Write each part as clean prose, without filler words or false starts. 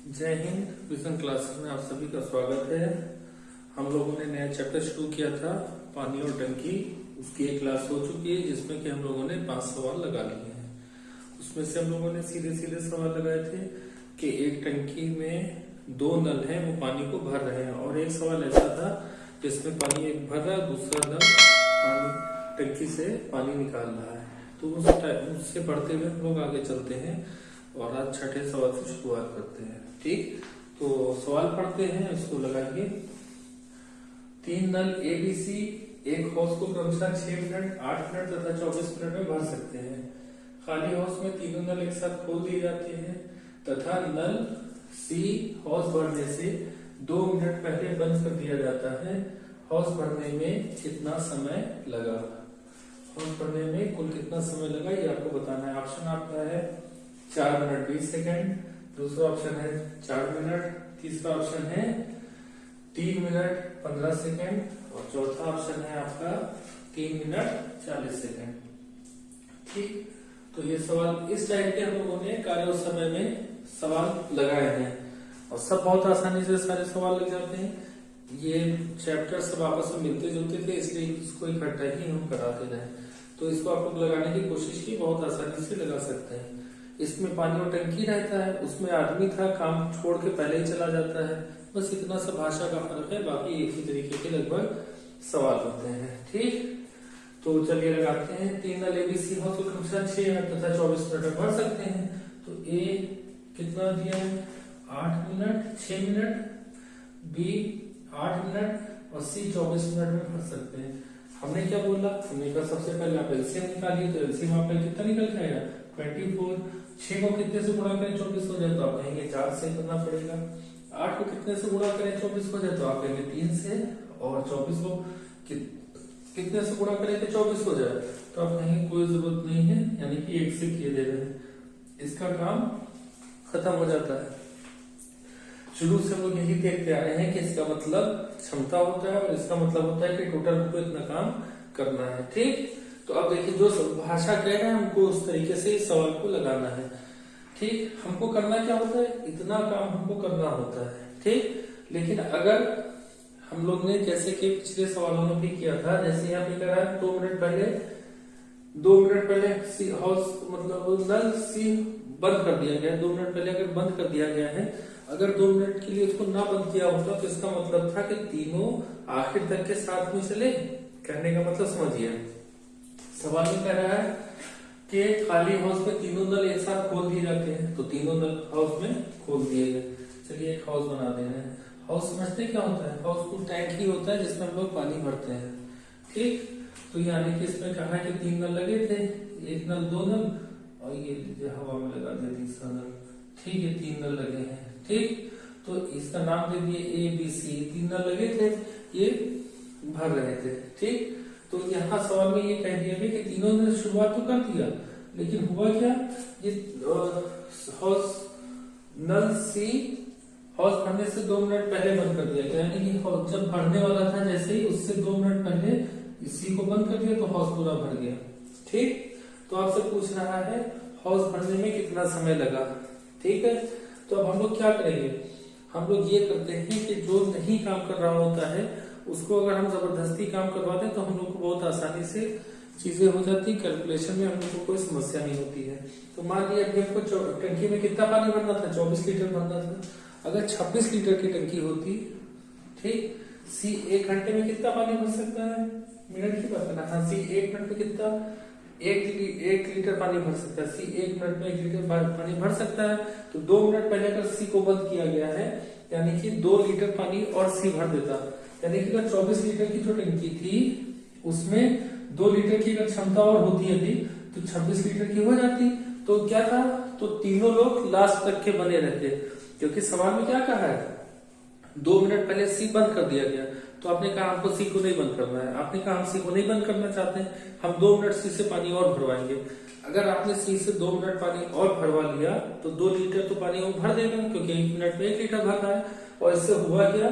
जय Hind. Vision classes में आप सभी का स्वागत है। हम लोगों ने नया चैप्टर शुरू किया था पानी और टंकी। उसकी एक क्लास हो चुकी है जिसमें कि हम लोगों ने 5 सवाल लगा लिए हैं। उसमें से हम लोगों ने सीधे सीधे सवाल लगाए थे कि एक टंकी में 2 नल हैं, वो पानी को भर रहे हैं, और एक सवाल ऐसा था जिसमें पानी एक भर रहा है, दूसरा नल पानी टंकी से पानी निकाल रहा है। तो उससे पढ़ते हुए हम लोग आगे चलते हैं और आज छठे सवाल से शुरुआत करते हैं। ठीक, तो सवाल पढ़ते हैं, इसको लगाएंगे। 3 नल ABC एक हौस को क्रमशः 6 मिनट, 8 मिनट तथा 24 मिनट में भर सकते हैं। खाली हौस में तीनों नल एक साथ खोल दिए जाते हैं तथा नल C हौस भरने से 2 मिनट पहले बंद कर दिया जाता है। हौस भरने में कितना समय लगा? हौस भरने में कुल कितना समय लगा ये आपको बताना है। ऑप्शन आपका है 4 मिनट 20 सेकेंड, दूसरा ऑप्शन है 4 मिनट, तीसरा ऑप्शन है 3 मिनट 15 सेकेंड और चौथा ऑप्शन है आपका 3 मिनट 40 सेकेंड। ठीक, तो ये सवाल इस टाइप के हम लोगों ने कार्य समय में सवाल लगाए हैं और सब बहुत आसानी से सारे सवाल लग जाते हैं। ये चैप्टर सब आपस में मिलते जुलते थे, इसलिए इसको इकट्ठा ही हम कराते रहे। तो इसको आप लोग लगाने की कोशिश की, बहुत आसानी से लगा सकते हैं। इसमें पानी और टंकी रहता है, उसमें आदमी था, काम छोड़ के पहले ही चला जाता है। बस इतना सा भाषा का फर्क है, बाकी एक ही तरीके के लगभग सवाल होते हैं। ठीक, तो चलिए लगाते हैं। 3 नल ABC हो तो क्रमशः 6 मिनट तथा 24 मिनट में भर सकते हैं। तो A कितना दिया है? 8 मिनट 6 मिनट, B 8 मिनट और C 24 मिनट में भर सकते हैं। हमने क्या बोला? हमने कहा सबसे पहले आप एलसीएम निकालिए, तो एलसीएम आपका कितना निकल जाएगा? 24। 6 को कितने से गुणा करें 24 हो जाए तो आप कहेंगे 4 से करना पड़ेगा। 8 को कितने से गुणा करें 24 हो जाए तो आप कहेंगे 3 से, और 24 को कितने से गुणा करें कि 24 हो जाए तो आप कहेंगे कोई जरूरत नहीं है, यानी कि 1 से किए दे रहे हैं, इसका काम खत्म हो जाता है। शुरू से हम लोग यही देखते आ रहे हैं कि इसका मतलब क्षमता होता है और इसका मतलब होता है कि टोटल हमको इतना काम करना है। ठीक, तो अब देखिए जो भाषा कह रहे हैं हमको उस तरीके से इस सवाल को लगाना है। ठीक, हमको करना क्या होता है? इतना काम हमको करना होता है। ठीक, लेकिन अगर हम लोग ने जैसे कि पिछले सवालों में भी किया था, जैसे यहाँ पे कह रहा है 2 मिनट पहले सी हाउस मतलब नल C बंद कर दिया गया है। 2 मिनट पहले अगर बंद कर दिया गया है, अगर 2 मिनट के लिए उसको ना बंद किया होता तो इसका मतलब था कि तीनों आखिर तक के साथ में चले। कहने का मतलब समझिए, सवाल में कह रहा है कि खाली हाउस में तीनों नल एक साथ खोल दिए जाते हैं, तो तीनों नल हाउस में खोल दिए गए। चलिए एक हाउस बना दे रहे हैं। हाउस समझते क्या होता है? हाउस को टैंक ही होता है जिसमें हम लोग पानी भरते हैं। ठीक, तो यानी कि इसमें कहा है कि 3 नल लगे थे, 1 नल 2 नल और ये हवा में लगा दिया तीसरा नल। ठीक, ये 3 नल लगे हैं। ठीक, तो इसका नाम दे दिए ABC। 3 नल लगे थे, ये भर रहे थे। ठीक, तो यहाँ सवाल में ये कह दिया कि तीनों ने शुरुआत तो कर दिया, लेकिन हुआ क्या? ये हौस नल C हौस भरने से 2 मिनट पहले बंद कर दिया गया, यानी कि जब भरने वाला था जैसे ही उससे 2 मिनट पहले C को बंद कर दिया तो हौस पूरा भर गया। ठीक, तो आपसे पूछ रहा है हौस भरने में कितना समय लगा। ठीक है, तो अब हम लोग क्या करेंगे? हम लोग ये करते हैं कि जो नहीं काम कर रहा होता है उसको अगर हम जबरदस्ती काम करवा दें तो हम लोग को बहुत आसानी से चीजें हो जाती, कैलकुलेशन में हम लोग को कोई समस्या नहीं होती है। तो मान लिया अभी हमको टंकी में कितना पानी भरना था? 24 लीटर भरना था। अगर 26 लीटर की टंकी होती, ठीक, C 1 घंटे में कितना पानी भर सकता है? मिनट की बात करना। हाँ, C 1 मिनट में कितना? 1 लीटर पानी भर सकता है। C 1 मिनट में 1 लीटर पानी भर सकता है। तो 2 मिनट पहले अगर C को बंद किया गया है, यानी कि 2 लीटर पानी और C भर देता, यानी कि अगर 24 लीटर की जो टंकी थी उसमें 2 लीटर की अगर क्षमता और होती है तो 26 लीटर की हो जाती। तो क्या था? तो तीनों लोग लास्ट तक के बने रहते, क्योंकि सवाल में क्या कहा है? 2 मिनट पहले C बंद कर दिया गया, तो आपने कहा हमको C को नहीं बंद करना है। आपने कहा हम C को नहीं बंद करना चाहते हैं, हम 2 मिनट C से पानी और भरवाएंगे। अगर आपने C से 2 मिनट पानी और भरवा लिया तो 2 लीटर तो पानी और भर देगा, क्योंकि 1 मिनट में 1 लीटर भर रहा है। और इससे हुआ क्या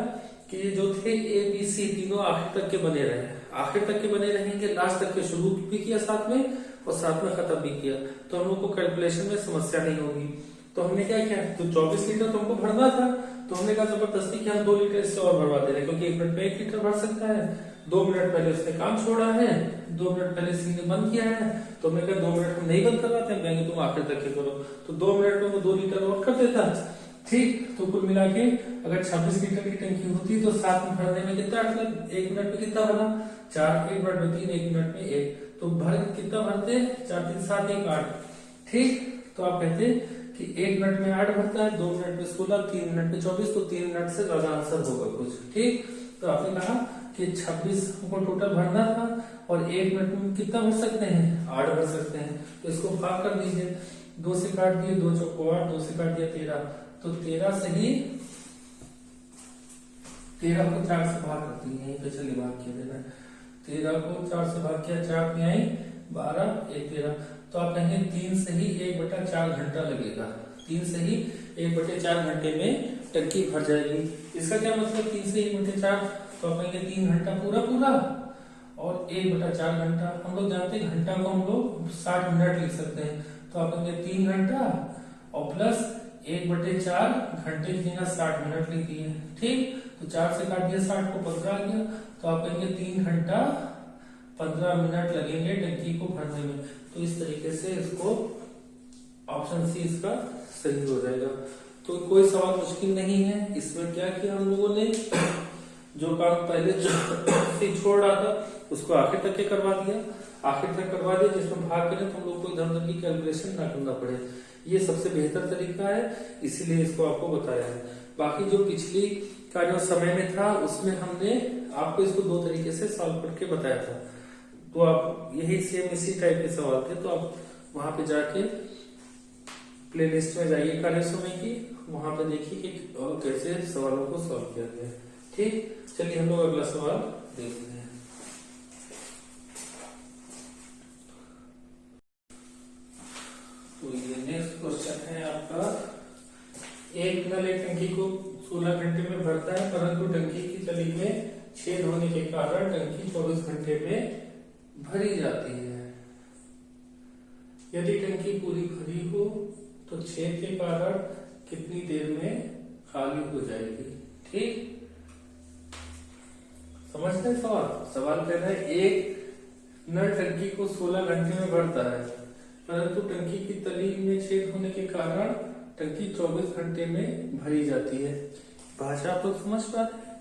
कि ये जो थे ABC तीनों आखिर तक के बने रहे। आखिर तक के बने रहेंगे, लास्ट तक के शुरू भी किया साथ में और साथ में खत्म भी किया, तो हम लोग को कैलकुलेशन में समस्या नहीं होगी। तो हमने क्या किया, तो 24 लीटर तो हमको भरना था, तो हमने कहा जबरदस्ती कि हम 2 लीटर इससे और भरवा दे रहे, क्योंकि 1 मिनट में 1 लीटर भर सकता है। 2 मिनट पहले उसने काम छोड़ा है, 2 मिनट पहले सिंह ने बंद किया है, तो हमने कहा 2 मिनट हम नहीं बंद करवाते, हम कहेंगे तुम आखिर तक के करो, तो 2 मिनट में वो 2 लीटर और कर देता। ठीक, तो कुल मिला के अगर 26 लीटर की टंकी होती तो 7 में भरने में कितना, मतलब 1 मिनट में कितना भरा, 4, 1 मिनट में 3, 1 मिनट में 1, तो भर कितना भरते, 4 3 7 1 8। ठीक, तो आप कहते कि 1 मिनट में 8 भरता है, 2 मिनट में 16, 3 मिनट में 24, तो 3 मिनट से ज्यादा आंसर होगा कुछ। ठीक, तो आपने कहा कि 26 को टोटल भरना था और 1 मिनट में कितना भर सकते हैं, 8 भर सकते हैं, तो इसको भाग कर दीजिए, 2 से काट दिए, 2 चौको 8, 2 से काट दिया 13, तो 13 से ही 13 को 4 से भाग करती है, यहीं पे चलिए भाग किया देना, 13 को 4 से भाग किया, 4 में आई 12, 1 13, तो आप कहेंगे 3 से ही 1/4 घंटा लगेगा, 3 से ही 1/4 घंटे में टंकी भर जाएगी। इसका क्या मतलब, 3 से 1/4, तो आप कहेंगे 3 घंटा पूरा पूरा और 1/4 घंटा, हम लोग जानते हैं घंटा को हम लोग 60 मिनट लिख सकते हैं, तो आप कहेंगे 3 घंटा और प्लस 1/4 घंटे की जगह 60 मिनट लिख दिए। ठीक, तो 4 से काट दिया 60 को 15 आ गया, तो आप कहेंगे 3 घंटा 15 मिनट लगेंगे टंकी को भरने में। तो इस तरीके से इसको ऑप्शन सी इसका सही हो जाएगा। तो कोई सवाल मुश्किल नहीं है, इसमें क्या किया हम लोगों ने, जो काम पहले जो छोड़ रहा था उसको आखिर तक के करवा दिया, आखिर तक करवा दिया, जिसमें भाग करें तो हम लोग को इधर उधर की कैलकुलेशन ना करना पड़े, ये सबसे बेहतर तरीका है, इसीलिए इसको आपको बताया है। बाकी जो पिछली का जो समय में था उसमें हमने आपको इसको 2 तरीके से सॉल्व करके बताया था, तो आप यही सेम इसी टाइप के सवाल थे, तो आप वहां पे जाके प्लेलिस्ट में जाइए कार्य समय की, वहां पे देखिए कि कैसे सवालों को सॉल्व किया गया। ठीक, चलिए हम लोग अगला सवाल देखते हैं। तो ये नेक्स्ट क्वेश्चन है आपका, एक नल एक टंकी को 16 घंटे में भरता है, परंतु टंकी की तली में छेद होने के कारण टंकी 24 घंटे में भरी जाती है। यदि टंकी पूरी भरी हो तो छेद के कारण कितनी देर में खाली हो जाएगी। ठीक, समझते हैं सवाल, सवाल कह रहा है एक नल टंकी को 16 घंटे में भरता है, परंतु टंकी की तली में छेद होने के कारण टंकी 24 घंटे में भरी जाती है। भाषा आप लोग समझ पा रहे हैं,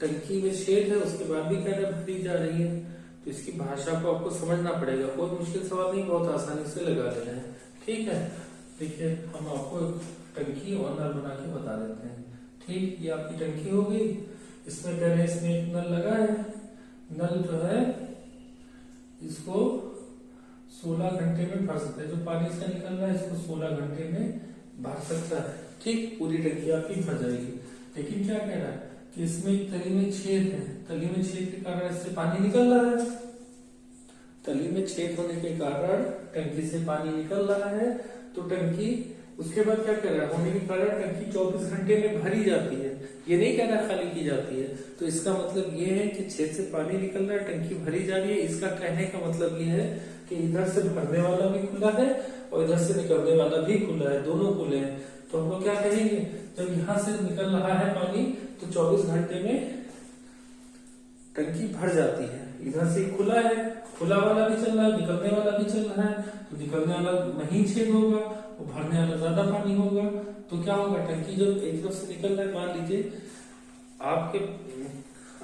टंकी में छेद है उसके बाद भी कह रहे भरी जा रही है, तो इसकी भाषा को आपको समझना पड़ेगा, कोई मुश्किल सवाल नहीं, बहुत आसानी से लगा लेना है। ठीक है, देखिए हम आपको टंकी और नल बना के बता देते हैं। ठीक, ये आपकी टंकी हो गई, इसमें कह रहे हैं इसमें एक नल लगा है, नल जो है इसको 16 घंटे में भर सकता है, जो पानी इसका निकल रहा है इसको 16 घंटे में भर सकता है। ठीक, पूरी टंकी आपकी भर जाएगी, लेकिन क्या कह रहा है कि इसमें तली में छेद है, तली में छेद के कारण इससे पानी निकल रहा है, तली में छेद होने के कारण टंकी से पानी निकल रहा है, तो टंकी उसके बाद क्या कह रहा है, होने के कारण टंकी 24 घंटे में भरी जाती है, ये नहीं कह रहा खाली की जाती है। तो इसका मतलब ये है कि छेद से पानी निकल रहा है, टंकी भरी जा रही है, इसका कहने का मतलब ये है कि इधर से भरने वाला भी खुला है और इधर से निकलने वाला भी खुला है, दोनों खुले हैं। तो हम लोग क्या कहेंगे, जब यहाँ से निकल रहा है पानी तो 24 घंटे में टंकी भर जाती है, इधर से खुला है, खुला वाला भी चल रहा है, निकलने वाला भी चल रहा है, तो निकलने वाला नहीं छेद होगा और भरने वाला ज्यादा पानी होगा, तो क्या होगा, टंकी जब एक तरफ से निकल रहा है, मान लीजिए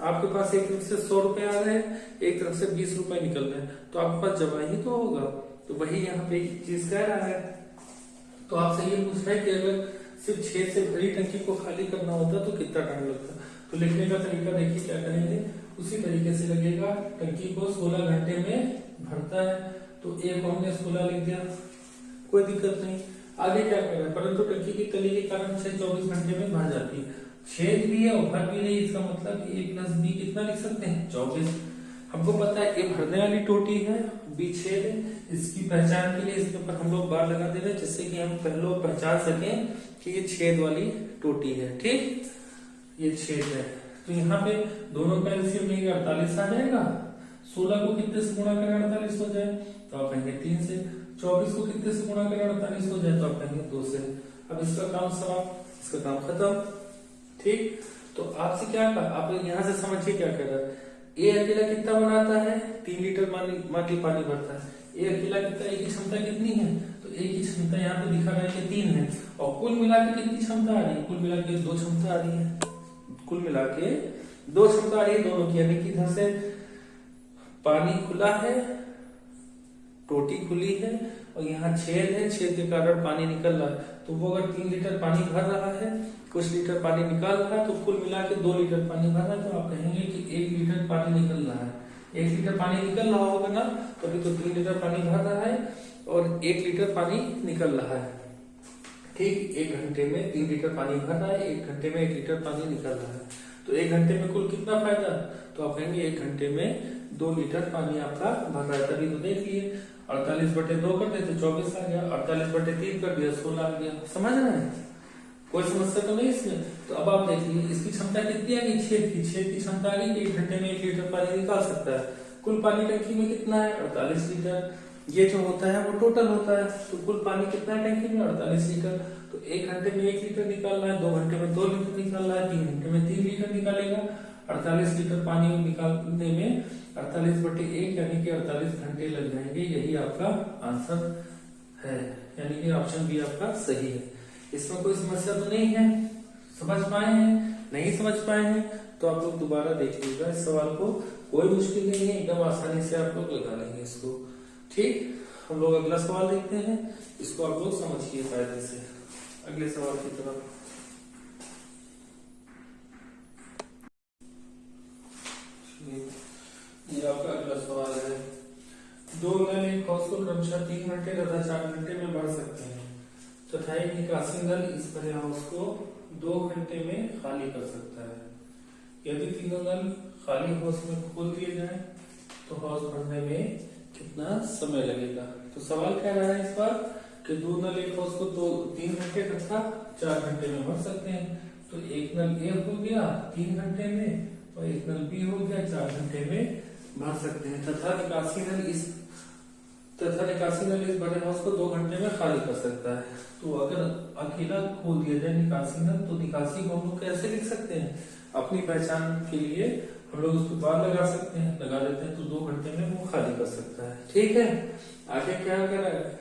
आपके पास एक तरफ से 100 रुपए आ रहे हैं, एक तरफ से 20 रुपए निकल रहे हैं, तो आपके पास जमा ही तो होगा, तो वही यहाँ पे एक चीज कह रहा है। तो आपसे ये पूछ रहा है कि अगर सिर्फ छेद से भरी टंकी को खाली करना होता तो कितना टाइम लगता, तो लिखने का तरीका देखिए क्या करेंगे, उसी तरीके से लगेगा, टंकी को 16 घंटे में भरता है, तो एक को हमने 16 लिख दिया, कोई दिक्कत नहीं। आगे क्या कर रहा है, परंतु टंकी की तली के कारण 24 घंटे में भर जाती है, छेद भी है और भर भी नहीं, इसका मतलब A + B कितना लिख सकते हैं, 24। हमको पता है A भरने वाली टोटी है, B छेद है, इसकी पहचान के लिए इसके ऊपर हम लोग बार लगा दे रहे हैं, जिससे कि हम पहले पहचान सकें कि ये छेद वाली टोटी है। ठीक, ये छेद है, तो यहाँ पे दोनों का एलसीएम लेंगे 48 आ जाएगा, 16 को कितने से गुणा करें 48 हो जाए, तो आप कहेंगे 3 से, 24 को कितने से गुणा करें 48 हो जाए, तो आप कहेंगे 2 से। अब इसका काम समाप्त, इसका काम खत्म। ठीक, तो आपसे क्या कहा, आप यहाँ से समझिए क्या कर रहा है। ए अकेला कितना बनाता है, 3 लीटर मान ली पानी भरता है। ए अकेला कितना, ए की क्षमता कितनी है, तो ए की क्षमता यहाँ पे दिखा रहा है कि 3 है, और कुल मिला के कितनी क्षमता आ रही है, कुल मिला के 2 क्षमता आ रही है, कुल मिला के 2 क्षमता आ रही है दोनों की। यानी कि इधर से पानी खुला है, टोटी खुली है, और यहाँ छेद है, छेद के कारण पानी निकल रहा है। तो वो अगर 3 लीटर पानी भर रहा है, कुछ लीटर पानी निकाल रहा है, तो कुल मिला के 2 लीटर पानी भर रहा है, तो आप कहेंगे कि 1 लीटर पानी निकल रहा है। 1 लीटर पानी निकल रहा होगा ना, तभी तो 3 लीटर पानी भर रहा है और 1 लीटर पानी निकल रहा है। ठीक, 1 घंटे में 3 लीटर पानी भर रहा है, 1 घंटे में 1 लीटर पानी निकल रहा है। तो 1 घंटे में कुल कितना फायदा, तो आप कहेंगे 1 घंटे में 2 लीटर पानी आपका भर रहा है। तभी तो देखिए 48/2 कर दे तो 24 आ गया, 48/3 कर दिया 16 आ गया। समझ रहे हैं, कोई समस्या तो नहीं इसमें। तो अब आप देखिए इसकी क्षमता कितनी आ गई, छेद की क्षमता आ गई कि 1 घंटे में 1 लीटर पानी निकाल सकता है। कुल पानी टंकी में कितना है, 48 लीटर। ये जो होता है वो टोटल होता है, तो कुल पानी कितना है टंकी में, 48 लीटर। तो 1 घंटे में 1 लीटर निकाल रहा है, 2 घंटे में 2 लीटर निकाल रहा है, 3 घंटे में 3 लीटर निकालेगा। 48 लीटर पानी निकालने में 48/1 यानी कि 48 घंटे लग जाएंगे। यही आपका आंसर है, यानी कि ऑप्शन बी आपका सही है। इसमें कोई समस्या तो नहीं है, समझ पाए हैं, नहीं समझ पाए हैं तो आप लोग दोबारा देख लीजिएगा इस सवाल को। कोई मुश्किल नहीं है, एकदम आसानी से आप लोग लगा लेंगे इसको। ठीक, हम लोग अगला सवाल देखते हैं, इसको आप लोग समझिए कायदे से। अगले सवाल की तरफ ये आपका अगला सवाल है। 2 नल एक हौस को क्रमशः 3 घंटे तथा 4 घंटे में भर सकते हैं तथा एक निकासी नल इस भरे हौस को 2 घंटे में खाली कर सकता है। यदि तीनों नल खाली हौस में खोल दिए जाएं तो हौस भरने में कितना समय लगेगा। तो सवाल कह रहा है इस बार कि 2 नल एक हौस को 3 घंटे तथा 4 घंटे में भर सकते हैं। तो एक नल ए हो गया 3 घंटे में और एक नल बी हो गया 4 घंटे में भर सकते हैं, तथा निकासी नल इस बड़े हौस को 2 घंटे में खाली कर सकता है। तो अगर अकेला खोल दिया जाए निकासी नल, तो निकासी को हम लोग कैसे लिख सकते हैं, अपनी पहचान के लिए हम लोग उसको बार लगा सकते हैं, लगा देते हैं, तो 2 घंटे में वो खाली कर सकता है। ठीक है, आगे क्या कह रहा है,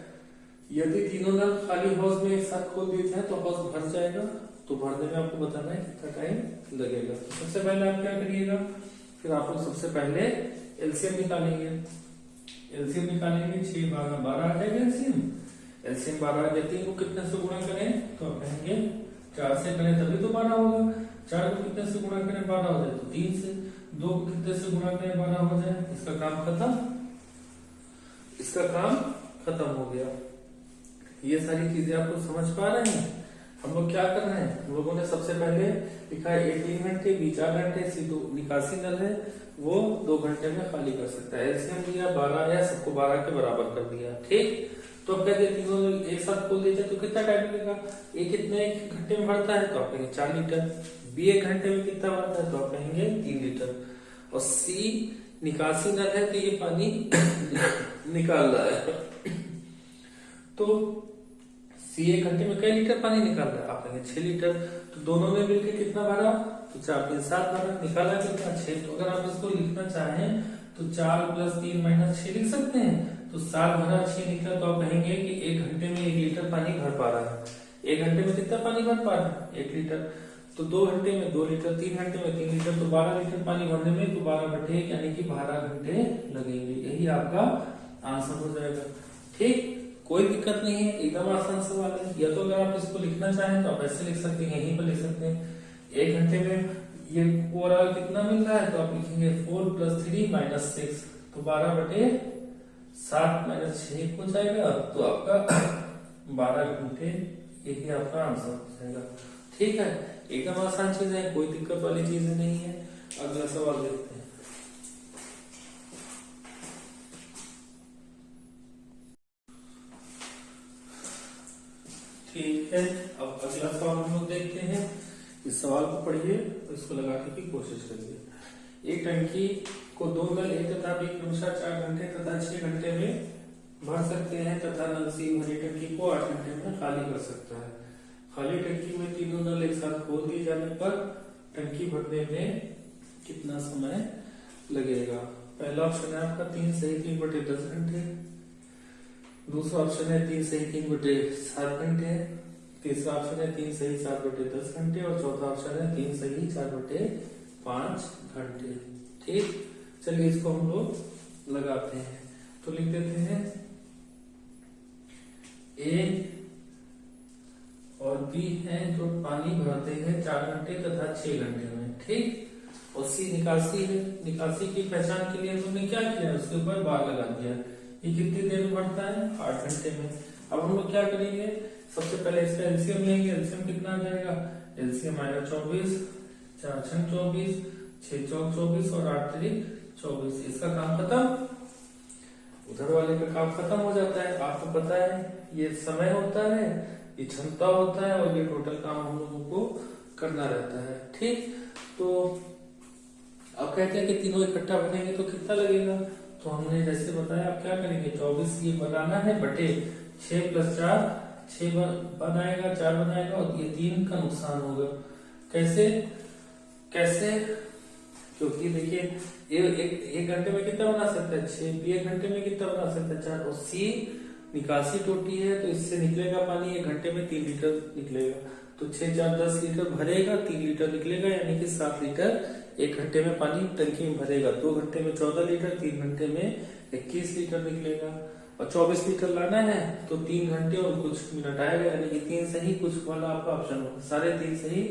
यदि तीनों नल खाली हौस में एक साथ खोल दिए जाए तो हौस भर जाएगा। तो भरने में आपको बताना है कितना टाइम लगेगा। तो सबसे पहले आप क्या करिएगा, फिर आप लोग सबसे पहले एलसीएम निकालेंगे। एलसीएम निकालेंगे, 6 भागा 12 आ जाएगा एलसीएम। एलसीएम 12 आ जाती है, वो कितने से गुणा करें, तो आप कहेंगे 4 से करें तभी तो 12 होगा। 4 को कितने से गुणा करें 12 हो जाए, तो 3 से। 2 को कितने से गुणा करें 12 हो जाए, इसका काम खत्म, इसका काम खत्म हो गया। ये सारी चीजें आप लोग समझ पा रहे हैं। हम लोग क्या कर रहे हैं, हम लोगों ने सबसे पहले लिखा है ए 3 घंटे, बी 4 घंटे, सी 2 निकासी नल है वो 2 घंटे में खाली कर सकता है। एलसीएम दिया 12 आया, सबको 12 के बराबर कर दिया। ठीक, तो अब कहते तीनों एक साथ खोल देते तो कितना टाइम लगेगा, ए कितने घंटे में भरता है, तो आप कहेंगे 4 लीटर। बी 1 घंटे में कितना भरता है, तो आप कहेंगे 3 लीटर। और सी निकासी नल है तो ये पानी निकाल रहा है, तो सी 1 घंटे में कई लीटर पानी निकाल रहा है, आप कहेंगे 6 लीटर। तो दोनों में मिलकर कितना भरा, तो 4 3 7 भरा, निकाला कितना 6। तो अगर आप इसको लिखना चाहें तो 4 + 3 - 6 लिख सकते हैं। तो 7 भरा 6 लीटर, तो आप कहेंगे कि 1 घंटे में 1 लीटर पानी भर पा रहा है। 1 घंटे में कितना पानी भर पा रहा है, 1 लीटर। तो 2 घंटे में 2 लीटर, 3 घंटे में 3 लीटर, तो 12 लीटर पानी भरने में तो 12/1 यानी कि 12 घंटे लगेंगे। यही आपका आंसर हो जाएगा। ठीक, कोई दिक्कत नहीं है, एकदम आसान सवाल है। या तो अगर आप इसको लिखना चाहें तो आप ऐसे लिख सकते हैं, यहीं पर लिख सकते हैं। 1 घंटे में ये ओवरऑल कितना मिल रहा है, तो आप लिखेंगे 4 + 3 - 6, तो 12/7 - 6 हो जाएगा। तो आपका 12 घंटे, यही आपका आंसर हो जाएगा। ठीक है, एकदम आसान चीज है, कोई दिक्कत वाली चीज नहीं है। अगला सवाल देखते हैं। ठीक है, अब अगला सवाल हम लोग देखते हैं। इस सवाल को पढ़िए और इसको लगाने की कोशिश करिए। एक टंकी को 2 नल ए तथा बी क्रमशः 4 घंटे तथा 6 घंटे में भर सकते हैं तथा नल सी भरी टंकी को 8 घंटे में खाली कर सकता है। खाली टंकी में तीनों नल एक साथ खोल दिए जाने पर टंकी भरने में कितना समय लगेगा। पहला ऑप्शन है आपका 3 सही 3/10 घंटे, दूसरा ऑप्शन है 3 सही 3/7 घंटे, तीसरा ऑप्शन है 3 सही 7/10 घंटे और चौथा ऑप्शन है 3 सही 4/5 घंटे। ठीक, चलिए इसको हम लोग लगाते हैं। तो लिख देते हैं ए और बी हैं जो पानी भरते हैं 4 घंटे तथा 6 घंटे में। ठीक, और सी निकासी है। निकासी की पहचान के लिए हमने क्या किया, उसके ऊपर बार लगा दिया। ये कितनी देर में बढ़ता है, 8 घंटे में। अब हम लोग क्या करेंगे, सबसे पहले इसका एलसीएम लेंगे। एलसीएम कितना आ जाएगा, एलसीएम आएगा 24, 4 6 24, 6 चौक 24 और 8 3 24। इसका काम खत्म, उधर वाले का काम खत्म हो जाता है। आपको पता है ये समय होता है, ये क्षमता होता है और ये टोटल काम हम लोगों को करना रहता है। ठीक, तो अब कहते हैं कि तीनों इकट्ठा बनेंगे तो कितना लगेगा। तो हमने जैसे बताया, आप क्या करेंगे, 24 ये बनाना है बटे 6 + 4 6 बनाएगा, 4 बनाएगा और ये 3 का नुकसान होगा। कैसे कैसे, क्योंकि देखिए एक घंटे में कितना बना सकता है, 6, 1 घंटे में कितना बना सकता है, 4। और सी निकासी टोटी है तो इससे निकलेगा पानी 1 घंटे में 3 लीटर निकलेगा। तो 6 4 10 लीटर भरेगा, 3 लीटर निकलेगा, यानी कि 7 लीटर 1 घंटे में पानी टंकी में भरेगा। 2 घंटे में 14 लीटर, 3 घंटे में 21 लीटर निकलेगा। और 24 लीटर लाना है तो 3 घंटे और कुछ मिनट आएगा, यानी कि 3 सही कुछ वाला आपका ऑप्शन होगा। सारे 3 सही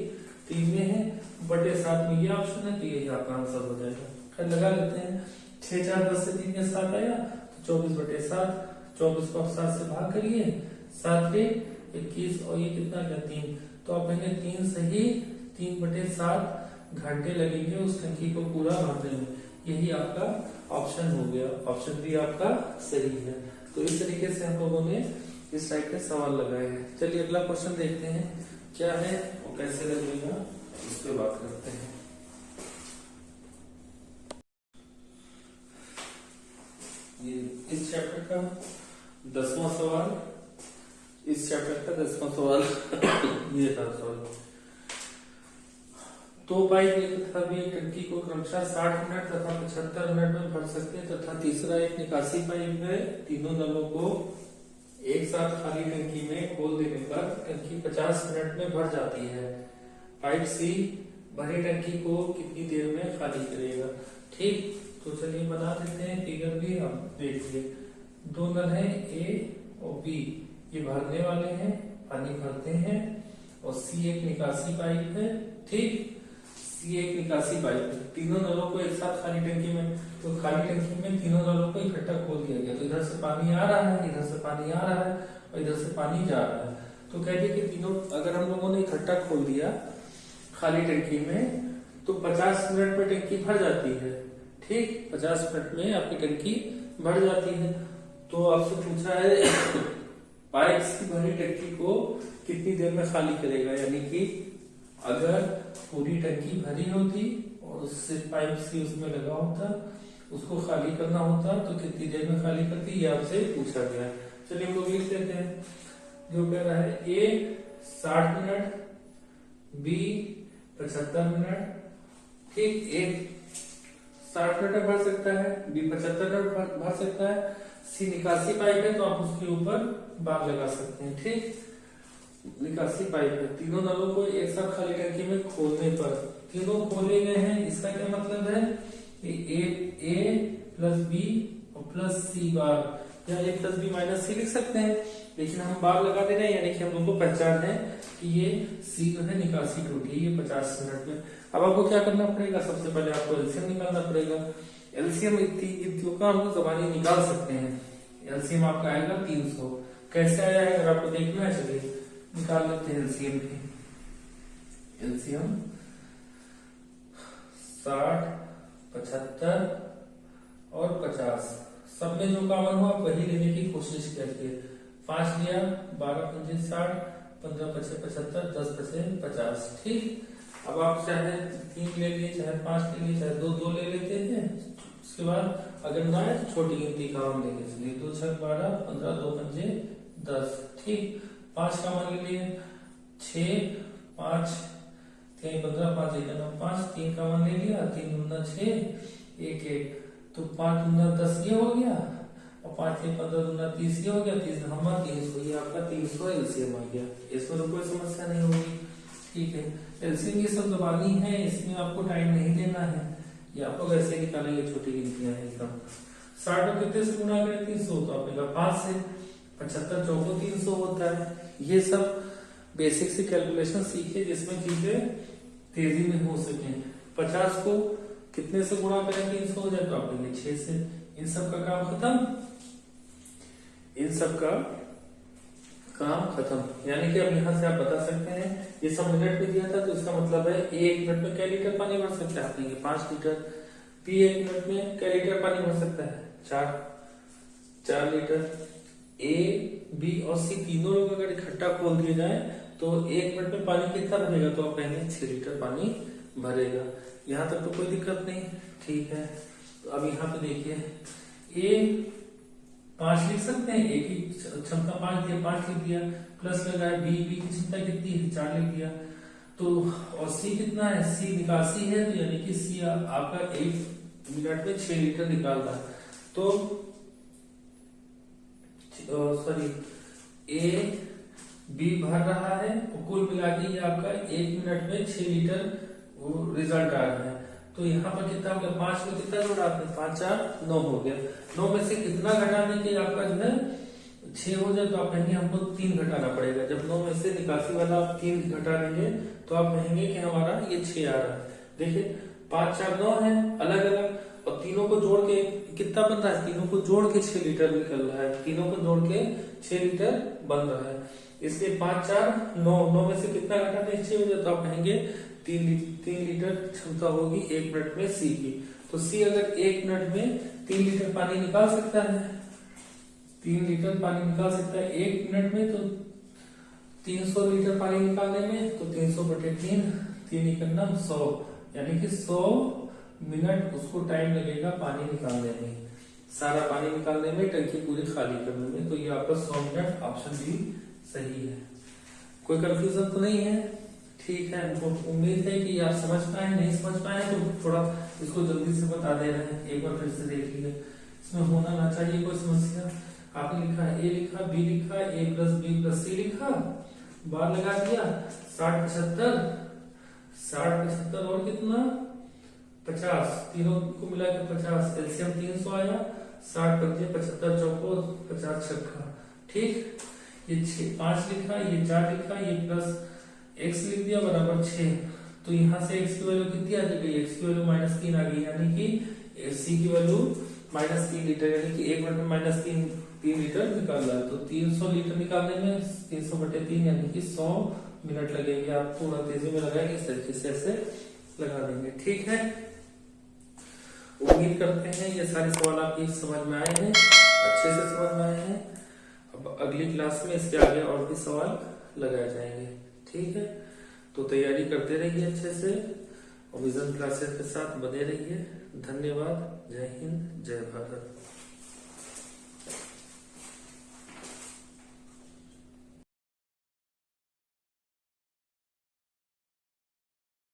3 में है, बटे 7 में ये ऑप्शन है, तो यही आपका आंसर हो जाएगा। फिर लगा लेते हैं, 6 4 10 से 3 के 7 आया तो 24/7, 24 को आप 7 से भाग करिए, 7 के 21 और ये कितना गया 3। तो आप कहेंगे 3 सही 3/7 घंटे लगेंगे उस टंकी को पूरा भरने में। यही आपका ऑप्शन हो गया, ऑप्शन बी आपका सही है। तो इस तरीके से हम लोगों ने इस टाइप के सवाल लगाए हैं। चलिए अगला क्वेश्चन देखते हैं क्या है और कैसे लगेगा, इस पे बात करते हैं। ये इस चैप्टर का 10वां सवाल, इस चैप्टर का 10वां सवाल ये था सवाल। 2 पाइप तथा भी एक टंकी को क्रमशः 60 मिनट तथा 75 मिनट में भर सकते हैं तथा तीसरा एक निकासी पाइप है। तीनों नलों को एक साथ खाली टंकी में खोल देने पर टंकी 50 मिनट में भर जाती है। पाइप सी भरी टंकी को कितनी देर में खाली करेगा। ठीक, तो चलिए बना देते हैं फिगर भी, आप देखिए 2 नल है ए और बी, ये भरने वाले हैं, पानी भरते हैं। और सी एक निकासी पाइप है। ठीक, सी एक निकासी पाइप है। तीनों नलों को एक साथ खाली टंकी में, तो खाली टंकी में तीनों नलों को इकट्ठा खोल दिया गया। तो इधर से पानी आ रहा है, इधर से पानी आ रहा है और इधर से पानी जा रहा है। तो कहते कि तीनों अगर हम लोगों ने इकट्ठा खोल दिया खाली टंकी में तो 50 मिनट में टंकी भर जाती है। ठीक, 50 मिनट में आपकी टंकी भर जाती है। तो आपसे पूछा है पाइप सी भरी टंकी को कितनी देर में खाली करेगा, यानी कि अगर पूरी टंकी भरी होती और उससे पाइप सी उसमें लगा होता, उसको खाली करना होता तो कितनी देर में खाली करती, ये आपसे पूछा गया है। चलिए हम लोग लिख लेते हैं। जो कह रहा है ए 60 मिनट, बी 75 मिनट। ठीक, ए 60 मिनट भर सकता है, बी 75 मिनट भर सकता है, सी निकासी पाइप है तो आप उसके ऊपर बार लगा सकते हैं। ठीक, निकासी पाइप है। तीनों नलों को एक साथ खाली टंकी में खोलने पर, तीनों खोले गए हैं, इसका क्या मतलब है, ए प्लस बी और प्लस सी बार, या ए प्लस बी माइनस सी लिख सकते हैं, लेकिन हम बार लगा दे रहे हैं, यानी कि हम लोग को पहचान है कि ये सी जो है निकासी टूटी, ये 50 मिनट में। अब आपको क्या करना पड़ेगा, सबसे पहले आपको एलसीएम निकालना पड़ेगा। एलसीएम इतनी का हम लोग जबानी निकाल सकते हैं। एलसीएम आपका आएगा 300। कैसे आया है अगर आपको देखना है, चलिए निकाल लेते हैं एलसीएम की। एलसीएम 60, 75 और 50, सब में जो कॉमन हो आप वही लेने की कोशिश करिए। 5 लिया, 12 पंजे 60, 15 पचे 75, 10 पचे 50। ठीक, अब आप चाहे 3 ले लिए, चाहे 5 ले लिए, चाहे 2 ले लेते हैं। उसके बाद अगर ना है तो छोटी गिनती का हम लेंगे। चलिए 2 6 12, 15, 2 पंजे 10। ठीक, 5 का मान ले लिए, 6 5 3 15 5 1 9 5 3 का 1 ले लिया, 3 दूना 6 1 1, तो 5 दूना 10 ये हो गया, और 5 3 15 दूना 30 ये हो गया, 30 नंबर 300, ये आपका 300 एलसीएम आ गया। इसमें तो कोई समस्या नहीं होगी। ठीक है, एलसीएम ये सब दबानी है, इसमें आपको टाइम नहीं देना है, ये आपको वैसे निकालेंगे, छोटी गिनतियां हैं एकदम। 60 को कितने से गुणा करें 300, तो आपने कहा 5 से, 75 चौको 300 होता है। ये सब बेसिक से कैलकुलेशन सीखे जिसमें चीजें तेजी में हो सके। 50 को कितने से गुणा करें 300 हो जाए, तो आप लेंगे 6 से। इन सब का काम खत्म, इन सब का काम खत्म। यानी कि अब यहां से आप बता सकते हैं, ये सब मिनट में दिया था, तो इसका मतलब है ए 1 मिनट में क्या लीटर पानी भर सकता है, आप लेंगे 5 लीटर। बी 1 मिनट में क्या लीटर पानी भर सकता है, 4 लीटर। ए बी और सी तीनों लोग अगर इकट्ठा खोल दिए जाए तो 1 मिनट में पानी कितना भरेगा, तो आप कहेंगे 6 लीटर पानी भरेगा। यहां तक तो कोई दिक्कत नहीं। ठीक है, तो अब यहाँ पे देखिए, ए 5 लिख सकते हैं, ए की क्षमता 5 दिया, 5 लिख दिया, प्लस लगाया बी की क्षमता कितनी है, 4 लिख दिया। तो और सी कितना है, सी निकासी है, तो यानी कि सी आपका 1 मिनट में 6 लीटर निकाल रहा है। तो सॉरी, ए बी भर रहा है, और कुल मिला के ये आपका 1 मिनट में 6 लीटर रिजल्ट आ रहा है। तो यहाँ पर कितना हो गया, 5 में कितना जोड़ा आपने, 5 4 9 हो गया। 9 में से कितना घटाने के आपका जो है 6 हो जाए, तो आप कहेंगे हमको 3 घटाना पड़ेगा। जब 9 में से निकासी वाला आप 3 घटा देंगे, तो आप कहेंगे कि हमारा ये 6 आ रहा है। देखिए 5 4 9 है अलग अलग, और तीनों को जोड़ के कितना बन रहा है, तीनों को जोड़ के 6 लीटर निकल रहा है, तीनों को जोड़ के 6 लीटर बन रहा है। इसलिए 5 4 9, 9 में से कितना घटाने 6 हो जाए, तो आप कहेंगे 3 लीटर क्षमता होगी 1 मिनट में सी की। तो सी अगर 1 मिनट में 3 लीटर पानी निकाल सकता है, 3 लीटर पानी निकाल सकता है 1 मिनट में, तो 300 लीटर पानी निकालने में, तो 300 बटे 3, 3 करना 100, यानी कि 100 मिनट उसको टाइम लगेगा पानी निकालने में, सारा पानी निकालने में, टंकी पूरी खाली करने में। तो ये आपका 100 मिनट ऑप्शन भी सही है। कोई कंफ्यूजन तो नहीं है? ठीक है, हमको उम्मीद है कि आप समझ पाए। नहीं समझ पाए तो थोड़ा इसको जल्दी से बता दे रहे हैं, एक बार फिर से देख लीजिए। इसमें होना ना चाहिए कोई समस्या। आपने लिखा ए लिखा, बी लिखा, ए प्लस बी प्लस सी लिखा, बार लगा दिया, 60 75, 60 75 और कितना 50, तीनों को मिला के 50, एलसीएम 300 आया, 60 25 75 चौको 50 छक्का। ठीक, ये 5 लिखा, ये 4 लिखा, ये प्लस x लिख दिया बराबर 6। तो यहाँ से x की वैल्यू कितनी आ जाएगी, x की वैल्यू -3 आ गई, यानी कि c की वैल्यू -3 लीटर, यानी कि 1 मिनट में -3 लीटर निकाल रहा है। तो 300 लीटर निकालने में 300 बटे 3 यानी कि 100 मिनट लगेंगे। आप थोड़ा तेजी में लगाएंगे, इस तरीके से ऐसे लगा देंगे। ठीक है, उम्मीद करते हैं ये सारे सवाल आपकी समझ में आए हैं, अच्छे से समझ में आए हैं। अब अगली क्लास में इसके आगे और भी सवाल लगाए जाएंगे। ठीक है, तो तैयारी करते रहिए अच्छे से, और विजन क्लासेस के साथ बने रहिए। धन्यवाद, जय हिंद, जय भारत।